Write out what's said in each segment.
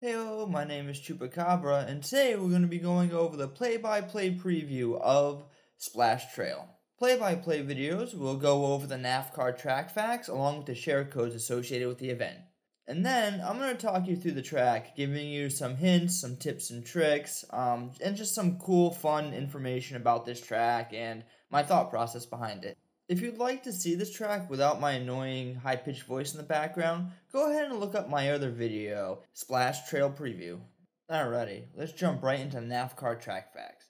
Heyo, my name is Chupacabra, and today we're going to be going over the play-by-play preview of Splash Trail. Play-by-play videos will go over the NAFCAR track facts along with the share codes associated with the event. And then I'm going to talk you through the track, giving you some hints, some tips and tricks, and just some cool, fun information about this track and my thought process behind it. If you'd like to see this track without my annoying high-pitched voice in the background, go ahead and look up my other video, Splash Trail Preview. Alrighty, let's jump right into NAFCAR track facts.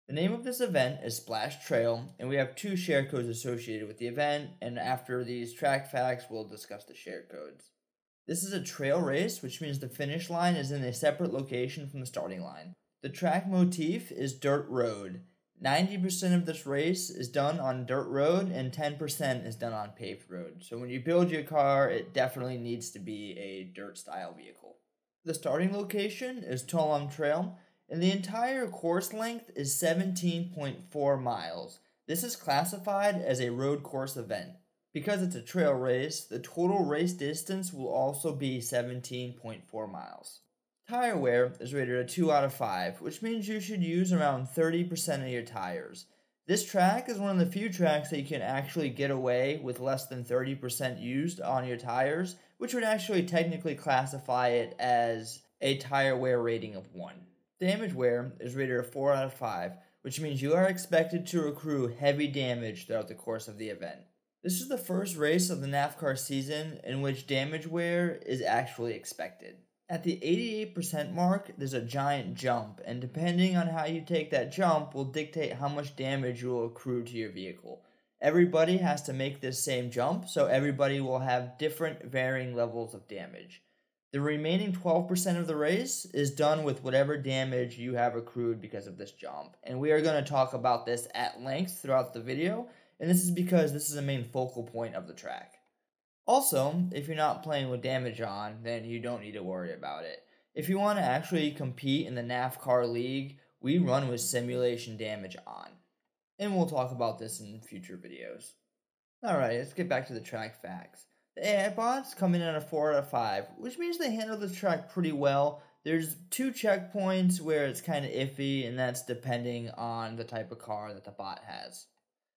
The name of this event is Splash Trail, and we have 2 share codes associated with the event, and after these track facts, we'll discuss the share codes. This is a trail race, which means the finish line is in a separate location from the starting line. The track motif is dirt road. 90% of this race is done on dirt road and 10% is done on paved road. So when you build your car, it definitely needs to be a dirt style vehicle. The starting location is Tulum Trail, and the entire course length is 17.4 miles. This is classified as a road course event. Because it's a trail race, the total race distance will also be 17.4 miles. Tire wear is rated a 2 out of 5, which means you should use around 30% of your tires. This track is one of the few tracks that you can actually get away with less than 30% used on your tires, which would actually technically classify it as a tire wear rating of 1. Damage wear is rated a 4 out of 5, which means you are expected to accrue heavy damage throughout the course of the event. This is the first race of the NAFCAR season in which damage wear is actually expected. At the 88% mark, there's a giant jump, and depending on how you take that jump will dictate how much damage you will accrue to your vehicle. Everybody has to make this same jump, so everybody will have different varying levels of damage. The remaining 12% of the race is done with whatever damage you have accrued because of this jump, and we are going to talk about this at length throughout the video, and this is because this is a main focal point of the track. Also, if you're not playing with damage on, then you don't need to worry about it. If you want to actually compete in the NAFCAR League, we run with simulation damage on. And we'll talk about this in future videos. Alright, let's get back to the track facts. The AI bots come in at a 4 out of 5, which means they handle this track pretty well. There's 2 checkpoints where it's kind of iffy, and that's depending on the type of car that the bot has.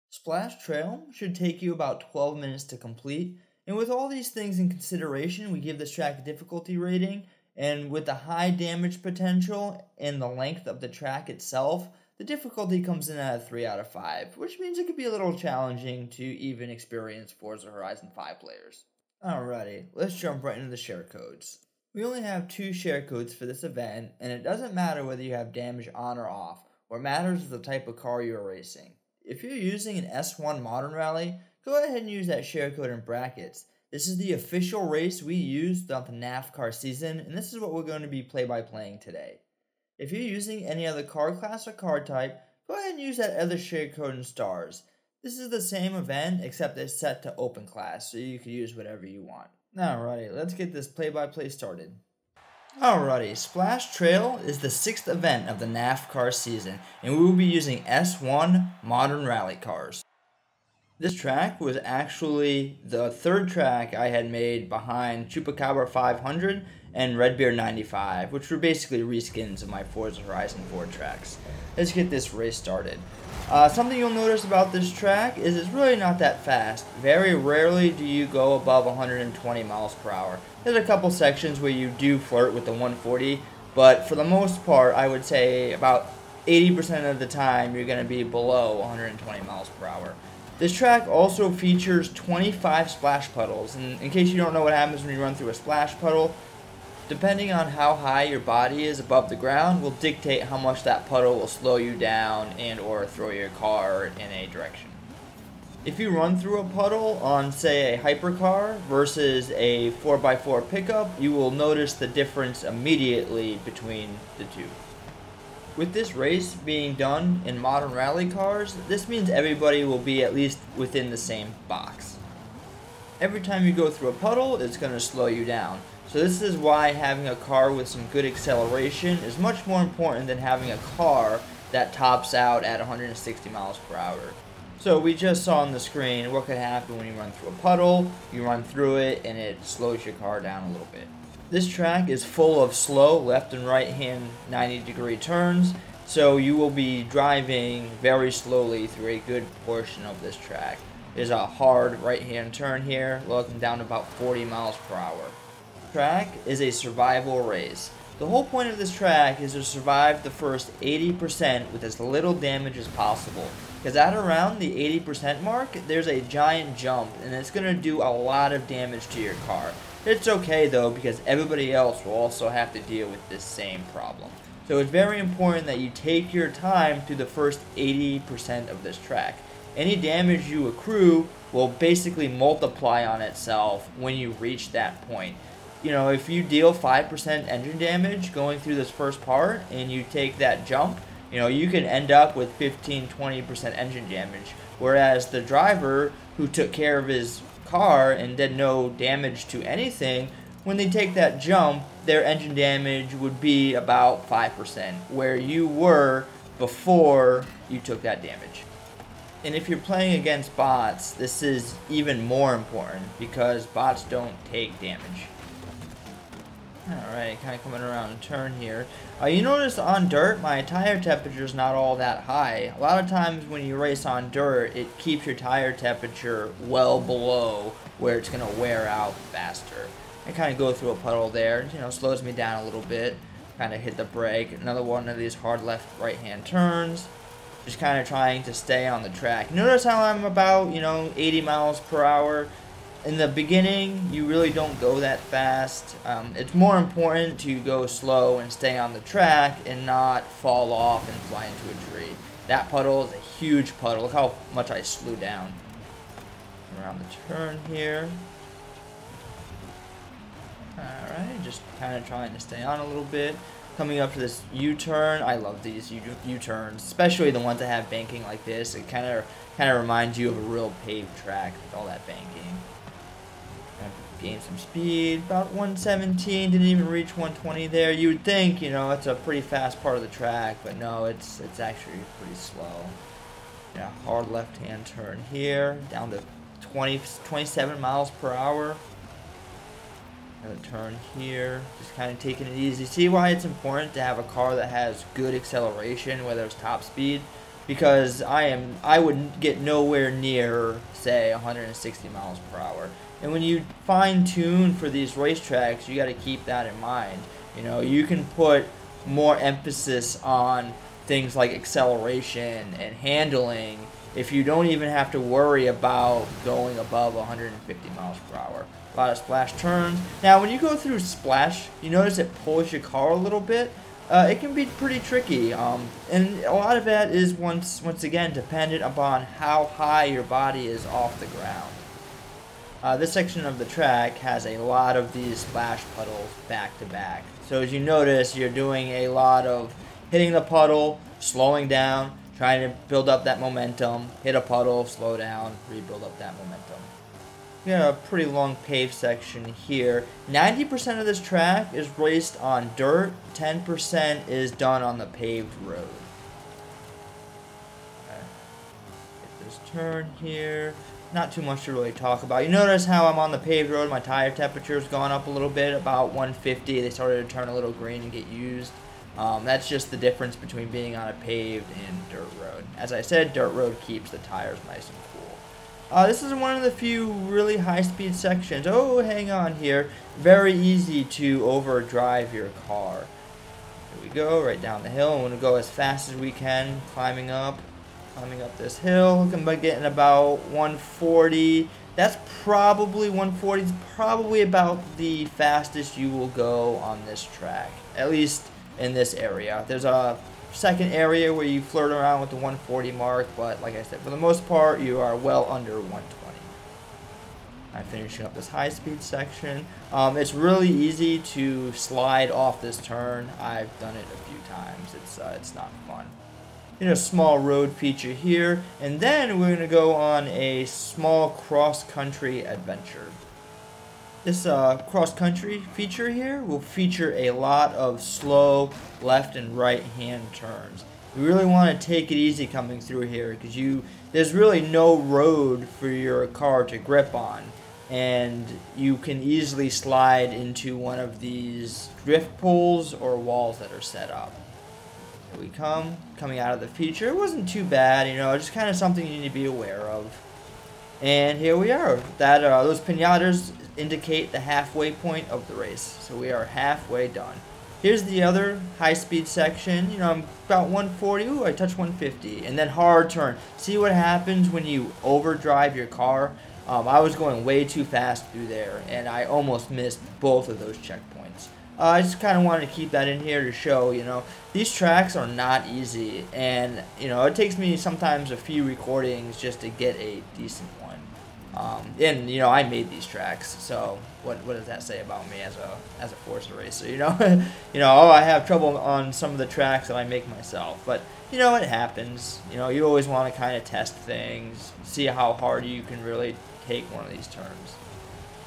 Splash Trail should take you about 12 minutes to complete. And with all these things in consideration, we give this track a difficulty rating, and with the high damage potential and the length of the track itself, the difficulty comes in at a 3 out of 5, which means it could be a little challenging to even experience Forza Horizon 5 players. Alrighty, let's jump right into the share codes. We only have 2 share codes for this event, and it doesn't matter whether you have damage on or off. What matters is the type of car you are racing. If you're using an S1 Modern Rally, go ahead and use that share code in brackets. This is the official race we use throughout the NAFCAR season, and this is what we're going to be play-by-playing today. If you're using any other car class or car type, go ahead and use that other share code in stars. This is the same event, except it's set to open class, so you can use whatever you want. Alrighty, let's get this play-by-play started. Alrighty, Splash Trail is the 6th event of the NAFCAR season, and we will be using S1 Modern Rally cars. This track was actually the 3rd track I had made behind Chupacabra 500 and Redbeard 95, which were basically reskins of my Forza Horizon 4 tracks. Let's get this race started. Something you'll notice about this track is it's really not that fast. Very rarely do you go above 120 miles per hour. There's a couple sections where you do flirt with the 140, but for the most part, I would say about 80% of the time you're going to be below 120 miles per hour. This track also features 25 splash puddles, and in case you don't know what happens when you run through a splash puddle, depending on how high your body is above the ground will dictate how much that puddle will slow you down and or throw your car in a direction. If you run through a puddle on, say, a hypercar versus a 4x4 pickup, you will notice the difference immediately between the two. With this race being done in modern rally cars, this means everybody will be at least within the same box. Every time you go through a puddle, it's going to slow you down. So this is why having a car with some good acceleration is much more important than having a car that tops out at 160 miles per hour. So we just saw on the screen what could happen when you run through a puddle. You run through it and it slows your car down a little bit. This track is full of slow left and right hand 90-degree turns, so you will be driving very slowly through a good portion of this track. There's a hard right hand turn here, looking down to about 40 miles per hour. Track is a survival race. The whole point of this track is to survive the first 80% with as little damage as possible. Because at around the 80% mark, there's a giant jump, and it's going to do a lot of damage to your car. It's okay though, because everybody else will also have to deal with this same problem. So it's very important that you take your time through the first 80% of this track. Any damage you accrue will basically multiply on itself when you reach that point. You know, if you deal 5% engine damage going through this first part and you take that jump, you know, you can end up with 15-20% engine damage. Whereas the driver who took care of his car and did no damage to anything, when they take that jump, their engine damage would be about 5%, where you were before you took that damage. And if you're playing against bots, this is even more important because bots don't take damage. Alright, kind of coming around a turn here. You notice on dirt, my tire temperature is not all that high. A lot of times when you race on dirt, it keeps your tire temperature well below where it's going to wear out faster. I kind of go through a puddle there, you know, slows me down a little bit. Kind of hit the brake. Another one of these hard left right hand turns. Just kind of trying to stay on the track. Notice how I'm about, 80 miles per hour. In the beginning, you really don't go that fast. It's more important to go slow and stay on the track and not fall off and fly into a tree. That puddle is a huge puddle. Look how much I slew down. Around the turn here. Alright, just kind of trying to stay on a little bit. Coming up to this U-turn. I love these U-turns, especially the ones that have banking like this. It kind of reminds you of a real paved track with all that banking. Gain some speed, about 117, didn't even reach 120 there. You would think, it's a pretty fast part of the track, but no, it's actually pretty slow. Yeah, hard left-hand turn here, down to 27 miles per hour. Another turn here, just kind of taking it easy. See why it's important to have a car that has good acceleration, whether it's top speed? Because I would get nowhere near, say, 160 miles per hour. And when you fine-tune for these racetracks, you got to keep that in mind. You can put more emphasis on things like acceleration and handling if you don't even have to worry about going above 150 miles per hour. A lot of splash turns. Now, when you go through splash, you notice it pulls your car a little bit. It can be pretty tricky, and a lot of that is once again dependent upon how high your body is off the ground. This section of the track has a lot of these splash puddles back to back. So as you notice, you're doing a lot of hitting the puddle, slowing down, trying to build up that momentum, hit a puddle, slow down, rebuild up that momentum. We got a pretty long paved section here. 90% of this track is raced on dirt, 10% is done on the paved road. Get this turn here. Not too much to really talk about. You notice how I'm on the paved road, my tire temperature's gone up a little bit, about 150. They started to turn a little green and get used. That's just the difference between being on a paved and dirt road. As I said, dirt road keeps the tires nice and cool. This is one of the few really high-speed sections. Oh, hang on here. Very easy to overdrive your car. Here we go, right down the hill. I'm going to go as fast as we can, climbing up this hill. I'm getting about 140. That's probably 140 is probably about the fastest you will go on this track, at least in this area. There's a second area where you flirt around with the 140 mark, but like I said, for the most part, you are well under 120. I'm finishing up this high-speed section. It's really easy to slide off this turn. I've done it a few times. It's not fun. Small road feature here, and then we're going to go on a small cross-country adventure. This cross-country feature here will feature a lot of slow left and right hand turns. We really want to take it easy coming through here because there's really no road for your car to grip on. and you can easily slide into one of these drift poles or walls that are set up. Here we come, coming out of the feature. It wasn't too bad, you know, just kind of something you need to be aware of. And here we are. That those pinatas indicate the halfway point of the race. So we are halfway done. Here's the other high-speed section. You know, I'm about 140. Ooh, I touched 150. And then hard turn. See what happens when you overdrive your car? I was going way too fast through there, and I almost missed both of those checkpoints. I just kind of wanted to keep that in here to show, you know, these tracks are not easy. And, you know, it takes me sometimes a few recordings just to get a decent one. And you know, I made these tracks, so what does that say about me as a Forza racer? You know, you know, oh, I have trouble on some of the tracks that I make myself, but you know, it happens. You know, you always want to kind of test things, see how hard you can really take one of these turns.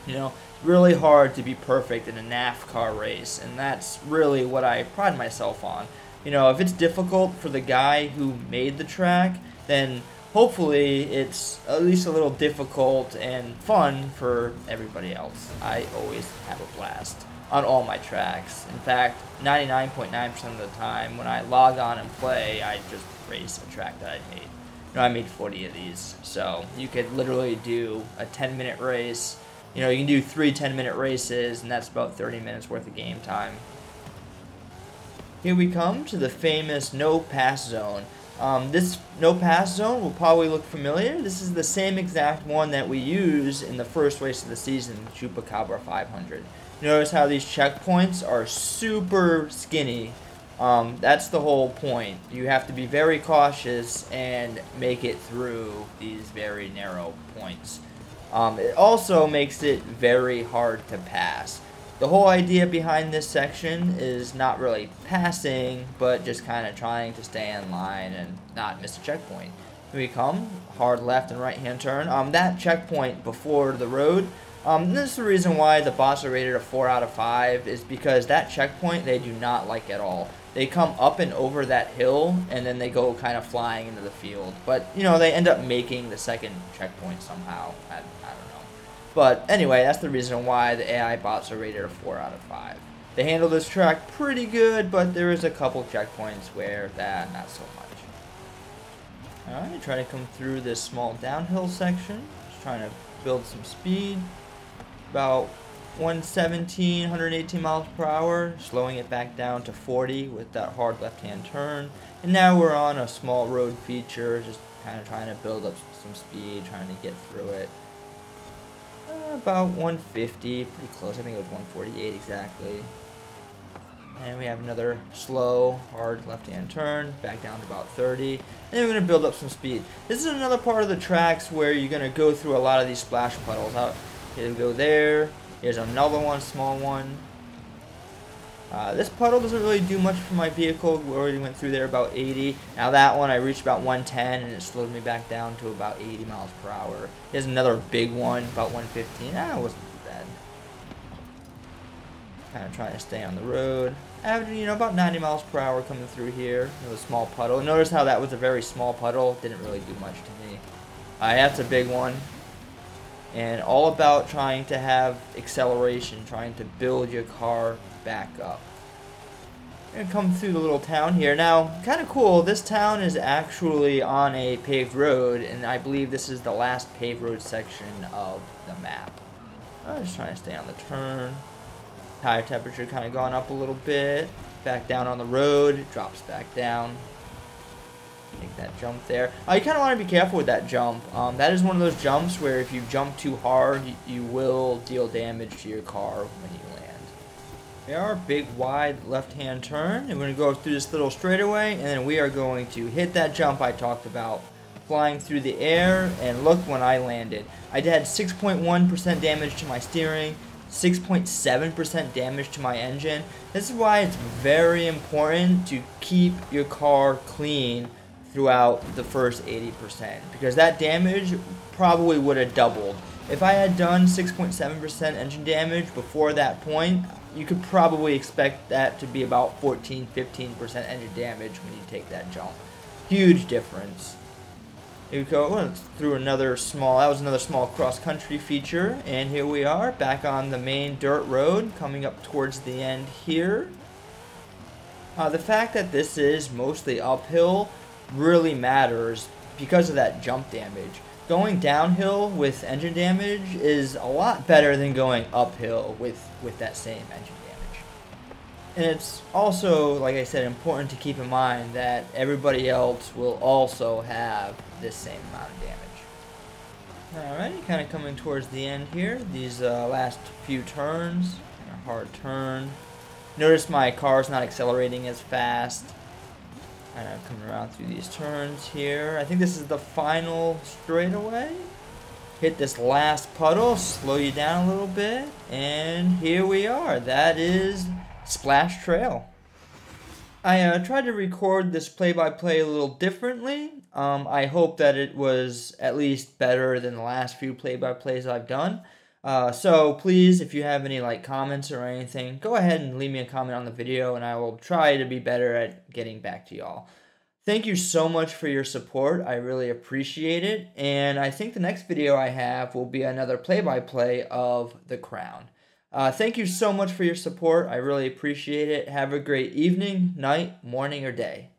You know, really hard to be perfect in a NAFCAR race, and that's really what I pride myself on. You know, if it's difficult for the guy who made the track, then hopefully it's at least a little difficult and fun for everybody else. I always have a blast on all my tracks. In fact, 99.9% of the time when I log on and play, I just race a track that I made. You know, I made 40 of these, so you could literally do a 10-minute race. You know, you can do 3 10-minute races, and that's about 30 minutes worth of game time. Here we come to the famous no pass zone. This no pass zone will probably look familiar. This is the same exact one that we use in the first race of the season, Chupacabra 500. Notice how these checkpoints are super skinny. That's the whole point. You have to be very cautious and make it through these very narrow points. It also makes it very hard to pass. The whole idea behind this section is not really passing, but just kind of trying to stay in line and not miss a checkpoint. Here we come, hard left and right hand turn. That checkpoint before the road, this is the reason why the bots are rated a 4 out of 5, is because that checkpoint they do not like at all. They come up and over that hill, and then they go kind of flying into the field. But, you know, they end up making the second checkpoint somehow. I don't know. But anyway, that's the reason why the AI bots are rated a 4 out of 5. They handle this track pretty good, but there is a couple checkpoints where not so much. Alright, try to come through this small downhill section. Just trying to build some speed. About 117, 118 miles per hour, slowing it back down to 40 with that hard left-hand turn. And now we're on a small road feature, just kind of trying to build up some speed, trying to get through it. About 150, pretty close. I think it was 148 exactly. And we have another slow, hard left-hand turn, back down to about 30. And then we're going to build up some speed. This is another part of the tracks where you're going to go through a lot of these splash puddles. Here we go there. Here's another one, small one. This puddle doesn't really do much for my vehicle. We already went through there about 80. Now that one I reached about 110 and it slowed me back down to about 80 miles per hour. Here's another big one, about 115. It wasn't too bad. Kind of trying to stay on the road. Averaging, you know, about 90 miles per hour coming through here. Another small puddle. Notice how that was a very small puddle. Didn't really do much to me. That's a big one. And all about trying to have acceleration, trying to build your car back up. I'm gonna come through the little town here. Now, kind of cool, this town is actually on a paved road, and I believe this is the last paved road section of the map. I'm just trying to stay on the turn. Tire temperature kind of gone up a little bit. Back down on the road, it drops back down. Make that jump there. You kind of want to be careful with that jump. That is one of those jumps where if you jump too hard, you will deal damage to your car when you land. We are big, wide left-hand turn, and we're going to go through this little straightaway, and then we are going to hit that jump I talked about, flying through the air, and look when I landed. I had 6.1% damage to my steering, 6.7% damage to my engine. This is why it's very important to keep your car clean throughout the first 80%, because that damage probably would have doubled. If I had done 6.7% engine damage before that point, you could probably expect that to be about 14-15% engine damage when you take that jump. Huge difference. Here we go. Went through another small. That was another small cross-country feature, and here we are back on the main dirt road, coming up towards the end here. The fact that this is mostly uphill really matters because of that jump damage. Going downhill with engine damage is a lot better than going uphill with that same engine damage. And it's also, like I said, important to keep in mind that everybody else will also have this same amount of damage. Alrighty, kind of coming towards the end here. These last few turns, a hard turn. Notice my car's not accelerating as fast. Kind of coming around through these turns here. I think this is the final straightaway. Hit this last puddle, slow you down a little bit, and here we are. That is Splash Trail. I tried to record this play-by-play a little differently. I hope that it was at least better than the last few play-by-plays I've done. So please, if you have any comments or anything, go ahead and leave me a comment on the video, and I will try to be better at getting back to y'all. Thank you so much for your support. I really appreciate it, and I think the next video I have will be another play-by-play of The Crown. Thank you so much for your support. I really appreciate it. Have a great evening, night, morning, or day.